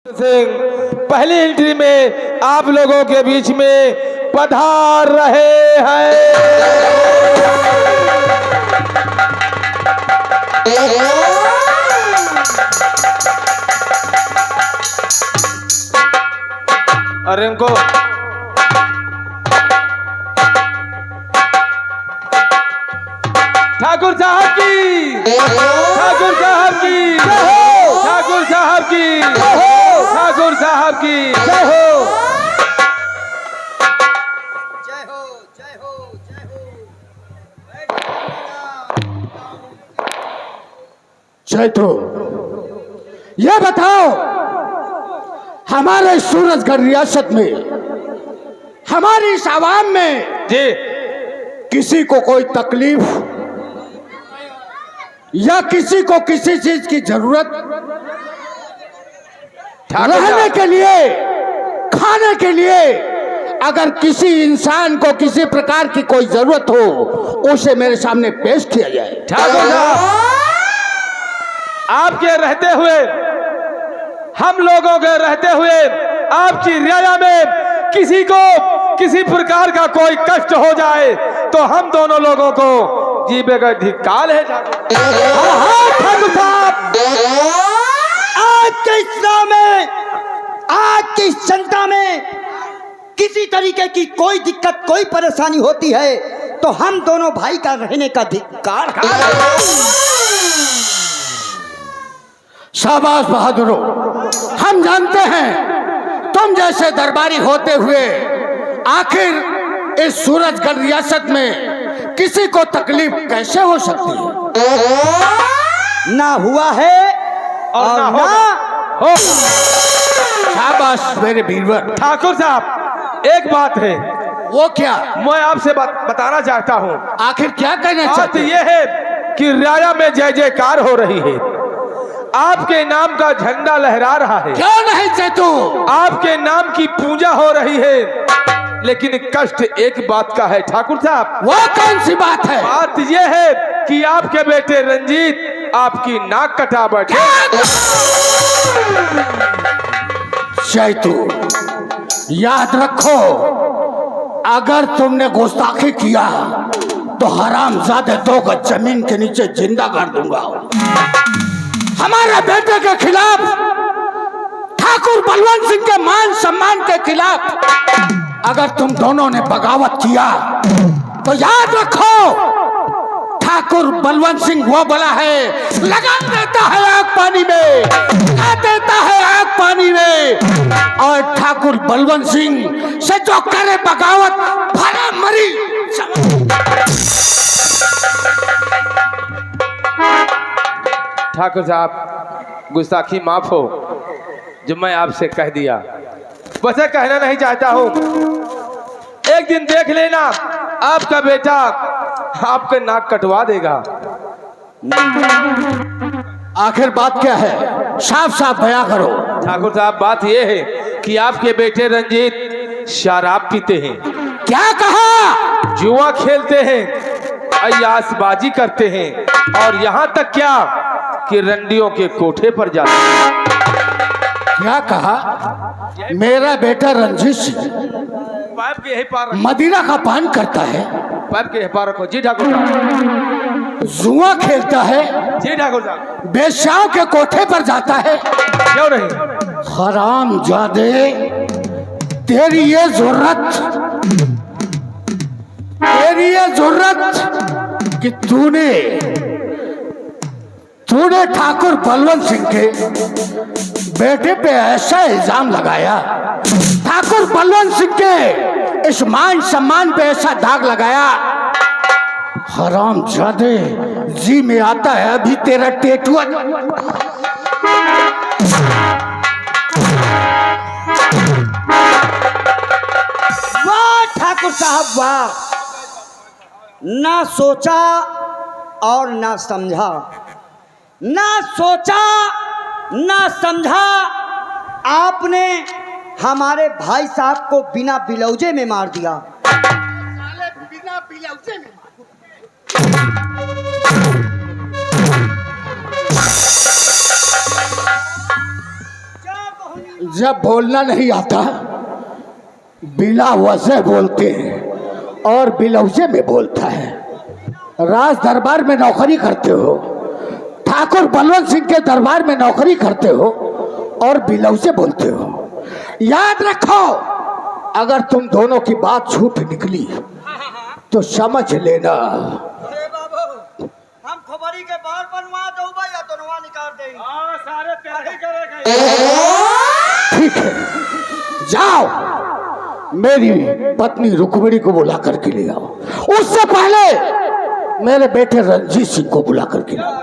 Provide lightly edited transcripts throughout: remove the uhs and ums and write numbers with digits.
सिंह पहली एंट्री में आप लोगों के बीच में पधार रहे हैं। अरे इनको ठाकुर साहब की, ठाकुर साहब की, ठाकुर साहब की, ठाकुर साहब की जय हो। जय हो जय हो जय हो। चैतो, ये बताओ हमारे सूरजगढ़ रियासत में, हमारी इस आवाम में जी किसी को कोई तकलीफ या किसी को किसी चीज की जरूरत रहने के लिए, खाने के लिए, अगर किसी इंसान को किसी प्रकार की कोई जरूरत हो उसे मेरे सामने पेश किया जाए। ठाकुर साहब, आपके रहते हुए, हम लोगों के रहते हुए आपकी रियाया में किसी को किसी प्रकार का कोई कष्ट हो जाए तो हम दोनों लोगों को जीवे का धिक्कार है। ठाकुर साहब, आज के इस्लाम में, आज की जनता में किसी तरीके की कोई दिक्कत, कोई परेशानी होती है तो हम दोनों भाई का रहने का धिक्कार है। शाबाश बहादुरों, हम जानते हैं तुम जैसे दरबारी होते हुए आखिर इस सूरजगढ़ रियासत में किसी को तकलीफ कैसे हो सकती है। ना हुआ है और ना हो। शाबाश मेरे बीरवर। ठाकुर साहब, एक बात है, वो क्या? मैं आपसे बताना चाहता हूँ। आखिर क्या कहना बात चाहते? ये है कि रियाया में जय जयकार हो रही है, आपके नाम का झंडा लहरा रहा है। क्यों नहीं चेतू? आपके नाम की पूजा हो रही है, लेकिन कष्ट एक बात का है ठाकुर साहब। वो कौन सी बात है? बात यह है कि आपके बेटे रंजीत आपकी नाक कटा बैठे। चैतू, याद रखो, अगर तुमने गुस्ताखी किया तो हरामजादे 2 गज जमीन के नीचे जिंदा कर दूंगा। हमारे बेटे के खिलाफ, ठाकुर बलवंत सिंह के मान सम्मान के खिलाफ अगर तुम दोनों ने बगावत किया तो याद रखो, ठाकुर बलवंत सिंह वो बला है, लगा देता है आग पानी में, लगा देता है आग पानी में, और ठाकुर बलवंत सिंह से जो करे बगावत भरा मरी। ठाकुर साहब, गुस्ताखी माफ हो, जो मैं आपसे कह दिया, वैसे कहना नहीं चाहता हूँ। एक दिन देख लेना, आपका बेटा आपका नाक कटवा देगा। आखिर बात क्या है? साफ साफ बयां करो। ठाकुर साहब, बात यह है कि आपके बेटे रंजीत शराब पीते हैं। क्या कहा? जुआ खेलते हैं, अय्यासबाजी करते हैं, और यहाँ तक क्या कि रंडियों के कोठे पर जाते हैं। क्या कहा? मेरा बेटा रंजीत सिंह पाइप के यही पार रखो, मदिरा का पान करता है, पाइप के यही पार रखो। जी ठाकुर साहब। जुआ खेलता है, जी ठाकुर साहब। बेश्याओं के कोठे पर जाता है। क्यों नहीं? हरामजादे, तेरी ये जुर्रत कि तूने ठाकुर बलवंत सिंह के बेटे पे ऐसा इल्जाम लगाया, ठाकुर बलवंत सिंह के इस मान सम्मान पे ऐसा दाग लगाया। हरामजादे, जी में आता है अभी तेरा टेटुआ। वाह ठाकुर साहब वाह, ना सोचा और ना समझा, ना सोचा ना समझा, आपने हमारे भाई साहब को बिना बिलौजे में मार दिया। बिना बिलौजे में जब बोलना नहीं आता बिला वजह बोलते हैं और बिलौजे में बोलता है। राज दरबार में नौकरी करते हो, ठाकुर बलवंत सिंह के दरबार में नौकरी करते हो और बिलौजे बोलते हो। याद रखो, अगर तुम दोनों की बात झूठ निकली तो समझ लेना। अरे बाबू, हम खबरी के बार बनवा दो भाई या तो नवा निकाल दे। हाँ, सारे तैयारी करेगा। ठीक है, जाओ मेरी पत्नी रुक्मिणी को बुला करके ले आओ। उससे पहले मेरे बेटे रंजीत सिंह को बुला करके लाओ।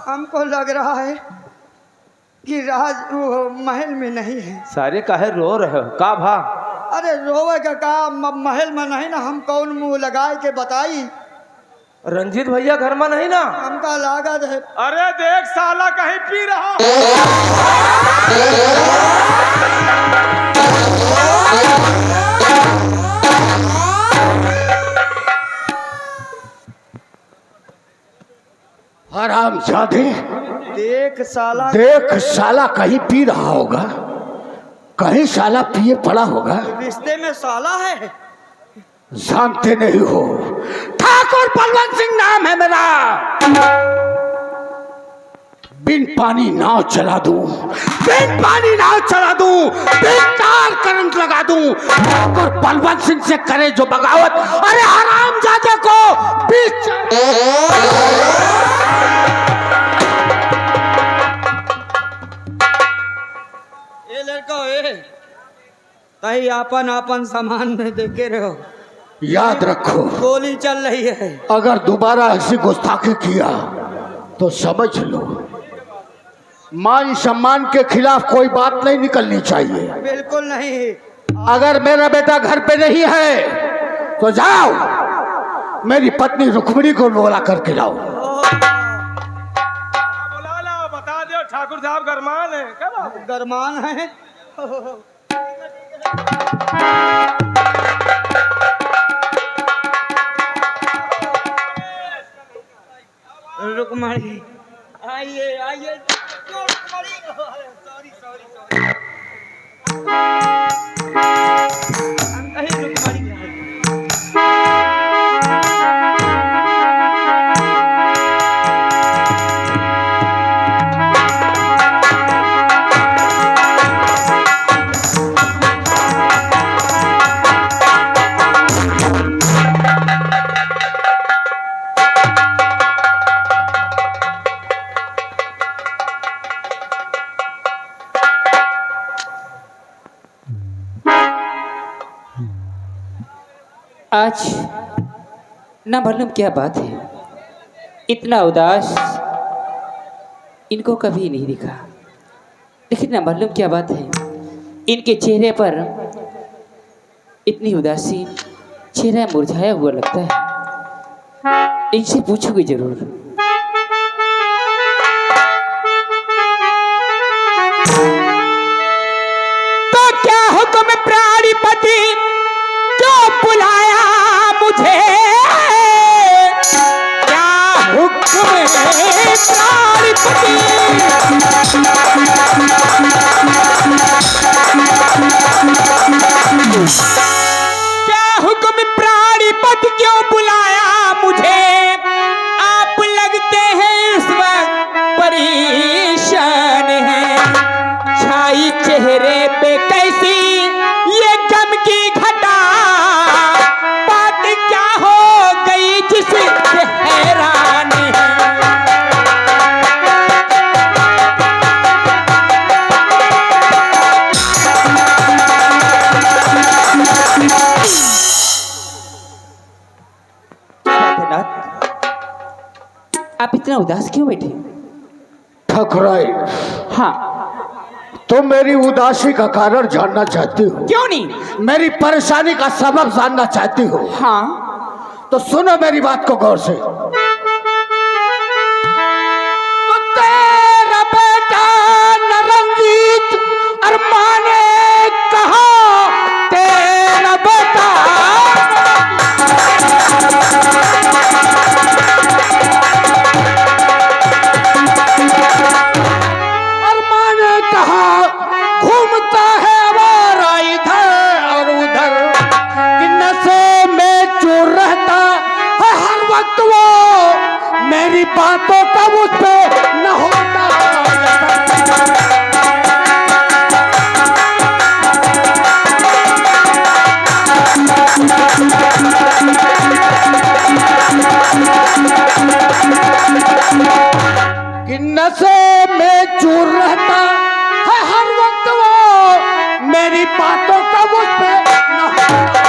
हमको लग रहा है कि राज वो महल में नहीं है। सारे काहे रो रहे हो? का भा? अरे रोवे का महल में नहीं ना, हम कौन मुंह लगाए के बताई। रंजीत भैया घर में नहीं ना? हमका लागत है। अरे देख साला कहीं पी रहा हरामजादे, देख साला, देख साला कहीं पी रहा होगा, कहीं साला पिए पड़ा होगा। रिश्ते में साला है। जानते नहीं हो, ठाकुर बलवंत सिंह नाम है मेरा। बिन पानी नाव चला दूं, बिन पानी नाव चला दूं, बिन तार करंट लगा दूं। ठाकुर बलवंत सिंह से करे जो बगावत, अरे हरामजादे को बीच ये लड़का ए, कहीं आपन आपन सामान में देखे रहो। याद रखो, गोली चल रही है। अगर दोबारा ऐसी गुस्ताखी किया तो समझ लो, मान सम्मान के खिलाफ कोई बात नहीं निकलनी चाहिए। बिल्कुल नहीं। अगर मेरा बेटा घर पे नहीं है तो जाओ मेरी पत्नी रुक्मिणी को बुला करके लाओ। बुला लो, बता दो ठाकुर साहब गरमान है। क्या गरमान है? रुक्मिणी आइए आइए। Rukmini, sorry sorry sorry. Rukmini आज ना मालूम क्या बात है, इतना उदास इनको कभी नहीं दिखा। लेकिन ना मालूम क्या बात है, इनके चेहरे पर इतनी उदासी, चेहरा मुरझाया हुआ लगता है। इनसे पूछूंगी जरूर। तो क्या हुक्म प्राणीपति, क्यों बुलाया मुझे? क्या हुक्म है प्राणीपति? क्या हुक्म प्राणीपति, क्यों बुलाया मुझे? आप लगते हैं इस वक्त परेशान हैं। छाई चेहरे पे कैसी ये गम की घटा, बात क्या हो गई जिससे हैरान है। आप इतना उदास क्यों बैठे? ठकुराई, हाँ, तुम मेरी उदासी का कारण जानना चाहती हो? क्यों नहीं? मेरी परेशानी का सबब जानना चाहती हो? हाँ, तो सुनो मेरी बात को गौर से। वक्त वो मेरी बातों का मुझ पे न होता। कि नशे में चूर रहता है हर वक्त वो मेरी बातों का मुझ पे न होता।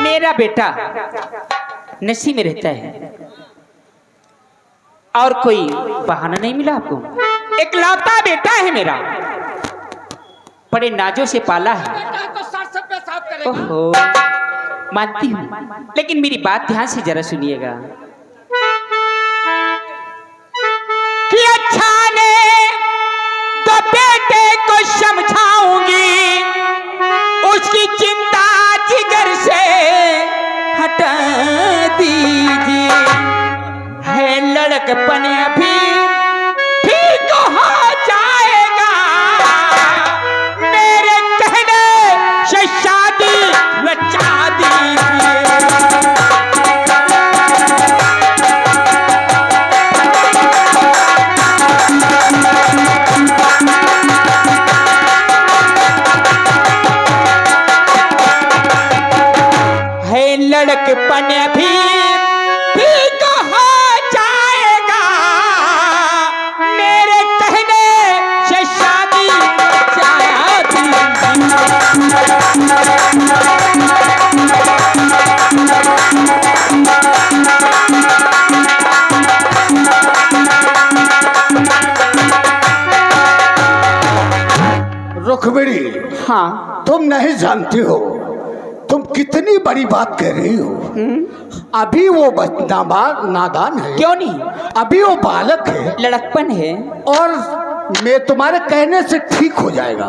मेरा बेटा नशे में रहता है और कोई बहाना नहीं मिला आपको? इकलौता बेटा है मेरा, बड़े नाजों से पाला है। ओहो, मानती हूँ, लेकिन मेरी बात ध्यान से जरा सुनिएगा। कि अच्छा ने तो बेटे को समझाऊंगी, उसकी चिंता जिगर से हटा दीजिए। है लड़कपन अभी ठीक हो जाएगा, मेरे कहने से शादी रचा दीजिए। है लड़कपन अभी ठीक हो जाएगा, मेरे कहने से शादी रचा रुक्मिणी, हाँ, तुम नहीं जानती हो तुम कितनी बड़ी बात कह रही हो। अभी वो नादान है। क्यों नहीं? अभी वो बालक है, लड़कपन है। और मैं तुम्हारे कहने से ठीक हो जाएगा,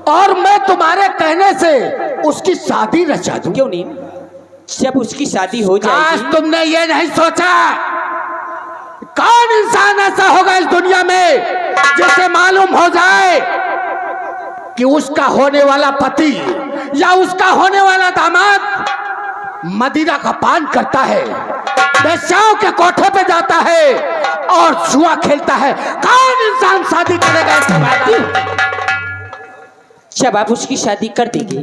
और मैं तुम्हारे कहने से उसकी शादी रचा दूं। क्यों नहीं? जब उसकी शादी हो आज जाएगी। तुमने ये नहीं सोचा कौन इंसान ऐसा होगा इस दुनिया में जिसे मालूम हो जाए कि उसका होने वाला पति या उसका होने वाला दामाद मदिरा का पान करता है, बेश्याओं के कोठे पे जाता है और जुआ खेलता है। कौन इंसान शादी करेगा इसके बाद? जब आप उसकी शादी कर देंगे,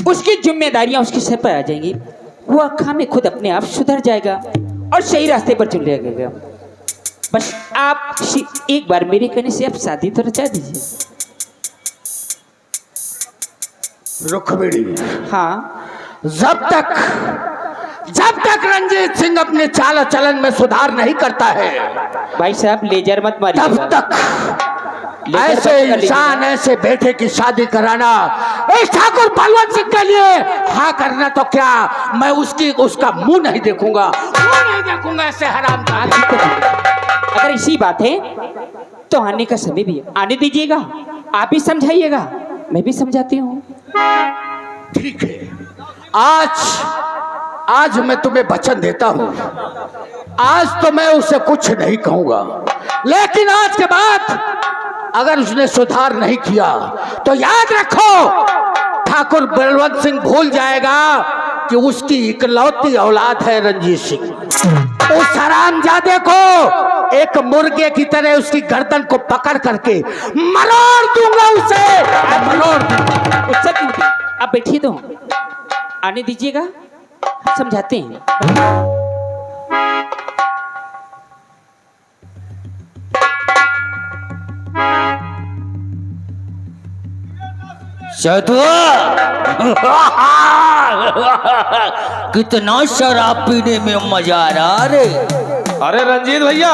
उसकी जिम्मेदारियां उसके सर पर आ जाएंगी, वो अक्खा में खुद अपने आप सुधर जाएगा और सही रास्ते पर चल जाएगा। बस आप एक बार मेरे कहने से आप शादी तो रचा दीजिए। रुक्मिणी, हाँ, जब तक रंजीत सिंह अपने चाल चलन में सुधार नहीं करता है, भाई साहब लेजर मत मारिए। तब तक ऐसे इंसान ऐसे बेटे की शादी कराना इस ठाकुर बलवंत सिंह के लिए हाँ करना तो क्या, मैं उसका मुंह नहीं देखूंगा, ऐसे हराम। अगर इसी बात है तो आने का समय भी है, आने दीजिएगा। आप भी समझाइएगा, मैं भी समझाती हूँ। ठीक है, आज मैं तुम्हें वचन देता हूं, आज तो मैं उसे कुछ नहीं कहूंगा, लेकिन आज के बाद अगर उसने सुधार नहीं किया तो याद रखो ठाकुर बलवंत सिंह भूल जाएगा कि उसकी इकलौती औलाद है रंजीत सिंह। उस हरामजादे को एक मुर्गे की तरह उसकी गर्दन को पकड़ करके मरोड़ दूंगा उसे, मरोड़ दूंगा। आप बैठिए तो आने दीजिएगा, समझाते हैं। कितना शराब पीने में मजा आ रहा रे। अरे रंजीत भैया,